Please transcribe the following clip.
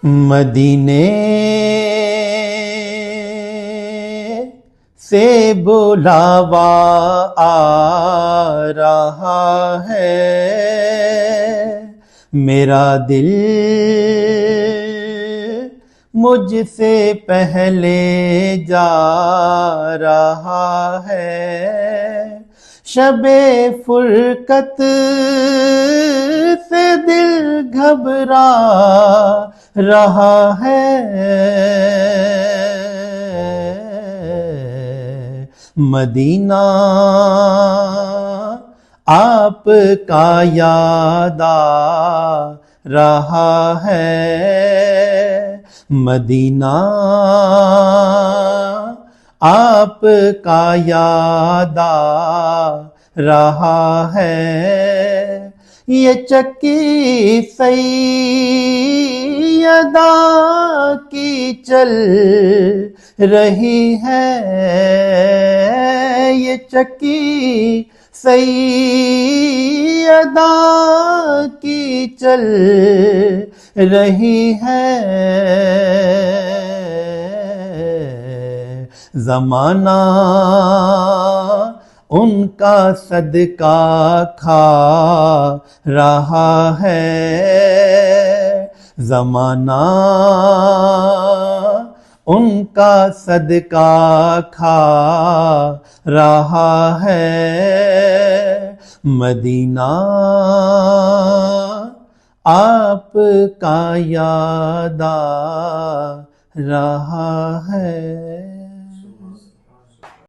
مدینے سے بلاوا آ رہا ہے، میرا دل مجھ سے پہلے جا رہا ہے، شب فرقت سے دل گھبرا رہا ہے، مدینہ آپ کا یاد آ رہا ہے، مدینہ آپ کا یاد آ رہا ہے، یہ چکی سیدہ کی چل رہی ہے، یہ چکی سیدہ کی چل رہی ہے، زمانہ ان کا صدقہ کھا رہا ہے، زمانہ ان کا صدقہ کھا رہا ہے، مدینہ آپ کا یاد آ رہا ہے۔